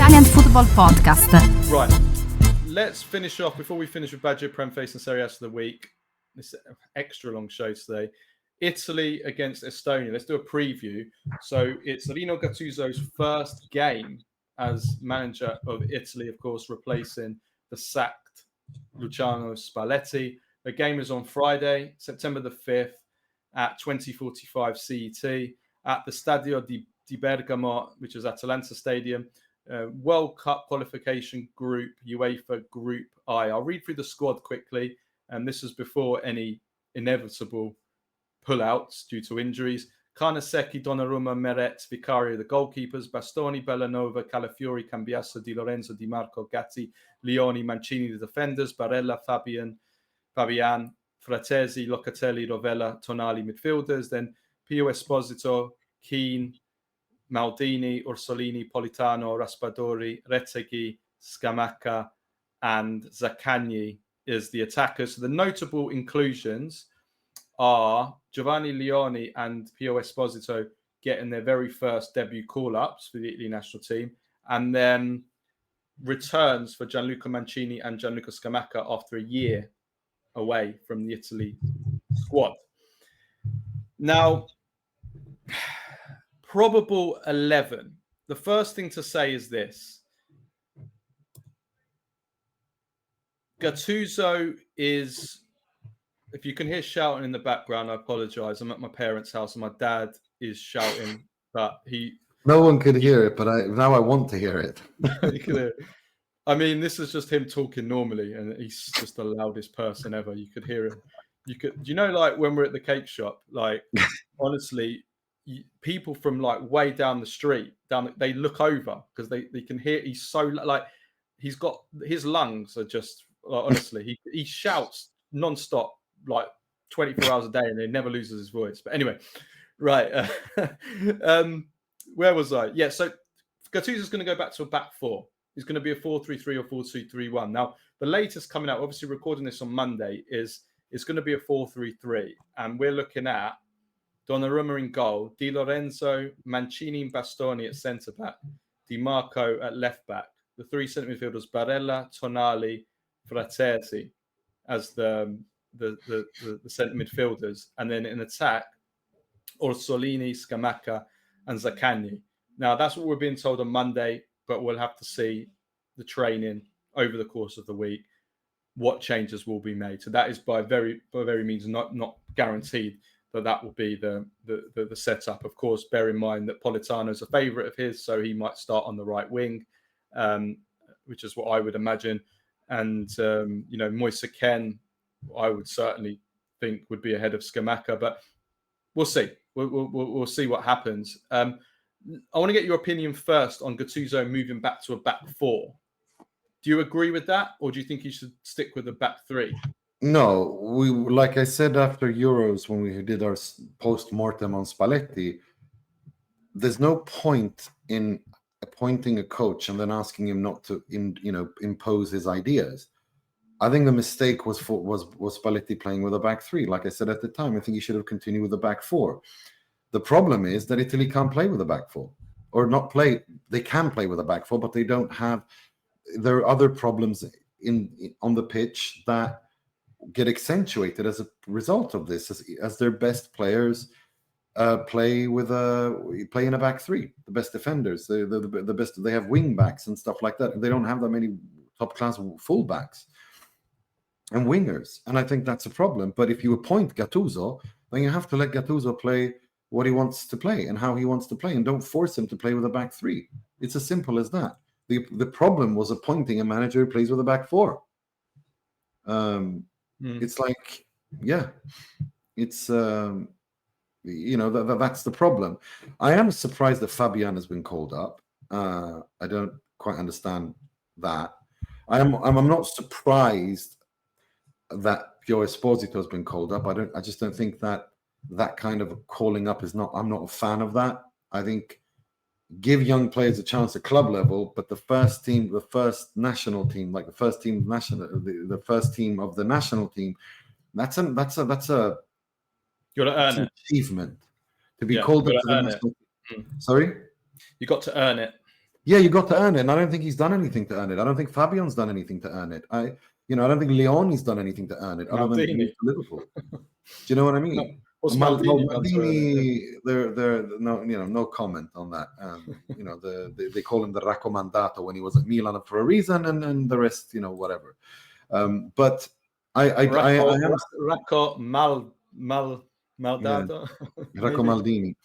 Italian Football Podcast. Right, let's finish off, before we finish with Baggio, Prem Face and Serie A of the week. This extra long show today. Italy against Estonia. Let's do a preview. So it's Rino Gattuso's first game as manager of Italy, of course, replacing the sacked Luciano Spalletti. The game is on Friday, September the 5th at 20:45 CET at the Stadio di Bergamo, which is Atalanta Stadium. World Cup Qualification Group, UEFA Group I. I'll read through the squad quickly, and this is before any inevitable pullouts due to injuries. Carnesecchi, Donnarumma, Meret, Vicario, the goalkeepers. Bastoni, Bellanova, Calafiori, Cambiasso, Di Lorenzo, Di Marco, Gatti, Leoni, Mancini, the defenders. Barella, Fabian, Fratesi, Locatelli, Rovella, Tonali, midfielders. Then Pio Esposito, Keane, Maldini, Orsolini, Politano, Raspadori, Retegui, Scamacca, and Zaccagni is the attackers. So the notable inclusions are Giovanni Leoni and Pio Esposito getting their very first debut call-ups for the Italy national team, and then returns for Gianluca Mancini and Gianluca Scamacca after a year away from the Italy squad. Now, probable 11. The first thing to say is this. Gattuso is, if you can hear shouting in the background, I apologize. I'm at my parents' house and my dad is shouting, but no one could hear it, but now I want to hear it. You can hear it. I mean, this is just him talking normally, and he's just the loudest person ever. You could hear him. Like when we're at the cake shop, like honestly, people from like way down the street, they look over because they can hear. He's so like he's got his lungs are just honestly he shouts non-stop like 24 hours a day, and he never loses his voice. But anyway, right, where was I? Yeah, so Gattuso's going to go back to a back four. He's going to be a 4-3-3 or 4-2-3-1. Now, the latest coming out, obviously recording this on Monday, is it's going to be a 4-3-3, and we're looking at Donnarumma in goal, Di Lorenzo, Mancini and Bastoni at centre back, Di Marco at left back, the three centre midfielders Barella, Tonali, Fratesi as the centre midfielders, and then in attack, Orsolini, Scamacca, and Zaccagni. Now, that's what we're being told on Monday, but we'll have to see the training over the course of the week, what changes will be made. So that is by very means not guaranteed that will be the setup. Of course, bear in mind that Politano is a favourite of his, so he might start on the right wing, which is what I would imagine. And Moise Kean, I would certainly think would be ahead of Scamacca, but we'll see. We'll see what happens. I want to get your opinion first on Gattuso moving back to a back four. Do you agree with that, or do you think he should stick with the back three? No, like I said after Euros when we did our post-mortem on Spalletti, there's no point in appointing a coach and then asking him not to impose his ideas. I think the mistake was Spalletti playing with a back three. Like I said at the time, I think he should have continued with the back four. The problem is that Italy can't play with a back four, or not play. They can play with a back four, but they don't have. There are other problems on the pitch that get accentuated as a result of this, as their best players play in a back three. The best defenders, the best. They have wing backs and stuff like that. They don't have that many top class fullbacks and wingers, and I think that's a problem. But if you appoint Gattuso, then you have to let Gattuso play what he wants to play and how he wants to play, and don't force him to play with a back three. It's as simple as that. The problem was appointing a manager who plays with a back four. It's like, yeah, it's that's the problem. I am surprised that Fabian has been called up. I don't quite understand that. I'm not surprised that Pio Esposito has been called up. I just don't think that kind of calling up is not. I'm not a fan of that. I think give young players a chance at club level, but the first team, the first national team, like the first team the first team of the national team, that's a you got to earn it. Achievement to be called up to the national. Sorry, you got to earn it. Yeah, you got to earn it, and I don't think he's done anything to earn it. I don't think Fabion's done anything to earn it. I don't think Leone's done anything to earn it, other than being to Liverpool. Do you know what I mean? What's Maldini done to earn it? They're no, no comment on that. They call him the raccomandato when he was at Milan for a reason, and the rest, whatever. But I am Racco Maldato. Racco Maldini.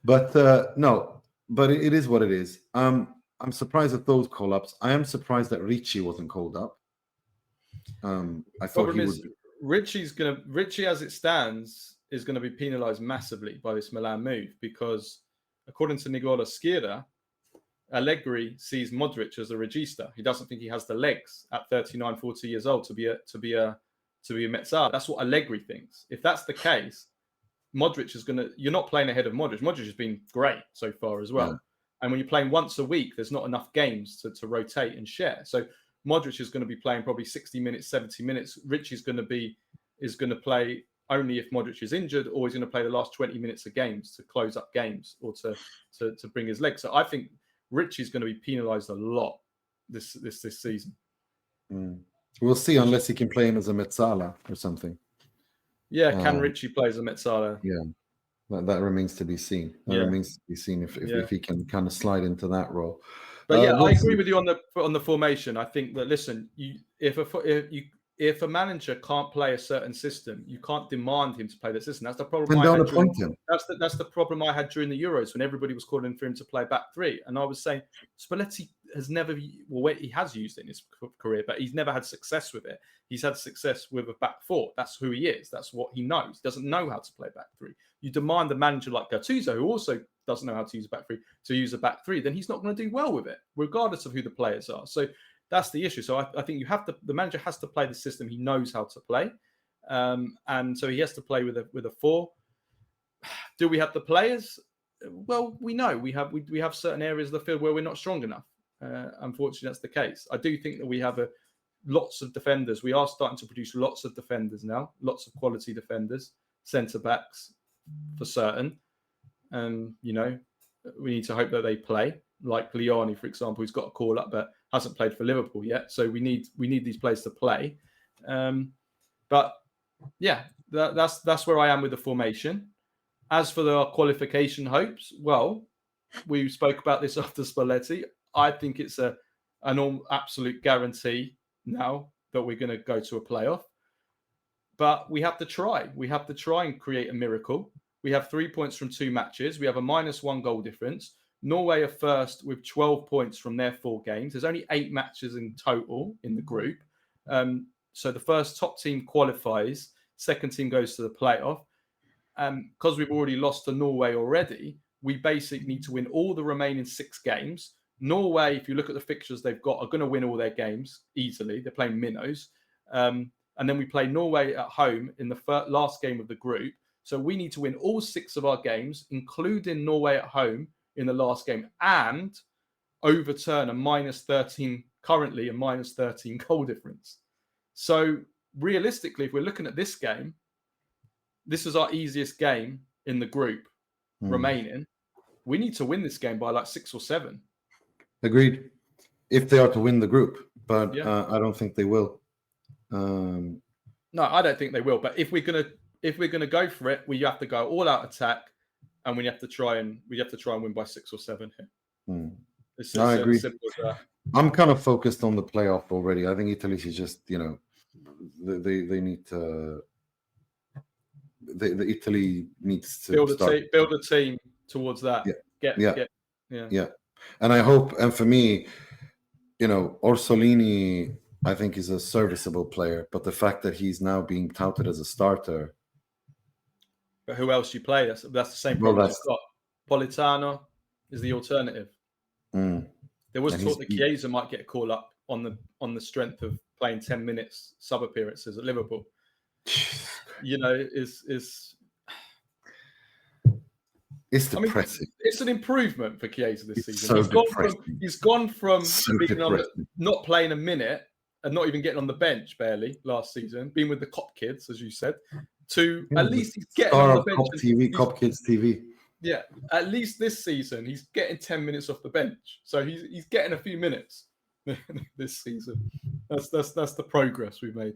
But no, but it is what it is. I'm surprised at those call-ups. I am surprised that Ricci wasn't called up. I thought he would. Ricci, as it stands, is going to be penalised massively by this Milan move, because according to Nicola Schira, Allegri sees Modric as a regista. He doesn't think he has the legs at 39, 40 years old to be a mezzala. That's what Allegri thinks. If that's the case, Modric is you're not playing ahead of Modric. Modric has been great so far as well. Yeah. And when you're playing once a week, there's not enough games to rotate and share. So Modric is going to be playing probably 60 minutes, 70 minutes. Ricci is going to play only if Modric is injured, or he's going to play the last 20 minutes of games to close up games or to bring his legs. So I think Ricci is going to be penalised a lot this season. We'll see, unless he can play him as a mezzala or something. Yeah, can Ricci play as a mezzala? Yeah, that remains to be seen. Remains to be seen if he can kind of slide into that role. But I agree with you on the formation. I think that, listen, if a manager can't play a certain system, you can't demand him to play that system. That's the problem. That's the problem I had during the Euros, when everybody was calling for him to play back three, and I was saying Spalletti has never. Well, he has used it in his career, but he's never had success with it. He's had success with a back four. That's who he is. That's what he knows. He doesn't know how to play back three. You demand a manager like Gattuso, who also doesn't know how to use a back three, to use a back three, then he's not going to do well with it, regardless of who the players are. So that's the issue. So I think the manager has to play the system he knows how to play, and so he has to play with a four. Do we have the players? Well, we know we have certain areas of the field where we're not strong enough. Unfortunately, that's the case. I do think that we have lots of defenders. We are starting to produce lots of defenders now, lots of quality defenders, centre backs for certain. And we need to hope that they play. Like Leone, for example, who's got a call up but hasn't played for Liverpool yet. So we need these players to play. But yeah, that's where I am with the formation. As for the qualification hopes, well, we spoke about this after Spalletti. I think it's an absolute guarantee now that we're going to go to a playoff. But we have to try. We have to try and create a miracle. We have 3 points from 2 matches. We have a -1 goal difference. Norway are first with 12 points from their 4 games. There's only 8 matches in total in the group. So the first top team qualifies. Second team goes to the playoff. Because we've already lost to Norway already, we basically need to win all the remaining 6 games. Norway, if you look at the fixtures they've got, are going to win all their games easily. They're playing minnows. And then we play Norway at home in the last game of the group. So we need to win all 6 of our games, including Norway at home in the last game, and overturn currently a -13 goal difference. So realistically, if we're looking at this game, this is our easiest game in the group remaining. We need to win this game by like 6 or 7. Agreed. If they are to win the group, but I don't think they will. No, I don't think they will. But if we're gonna go for it, we have to go all out attack, and we have to try and win by 6 or 7 here. I agree. I'm kind of focused on the playoff already. I think Italy should just, they need to. Italy needs to build a team towards that. Yeah. And I hope, and for me, Orsolini, I think, is a serviceable player, but the fact that he's now being touted as a starter. But who else you play? That's the same problem you've got. Politano is the alternative. There was talk that Chiesa might get a call up on the strength of playing 10 minutes sub appearances at Liverpool. It's depressing. It's an improvement for Chiesa this season. So he's gone from not playing a minute and not even getting on the bench barely last season, being with the Cop kids, as you said, to at least he's getting on the bench. Cop Kids TV. Yeah, at least this season he's getting 10 minutes off the bench, so he's getting a few minutes this season. That's the progress we've made.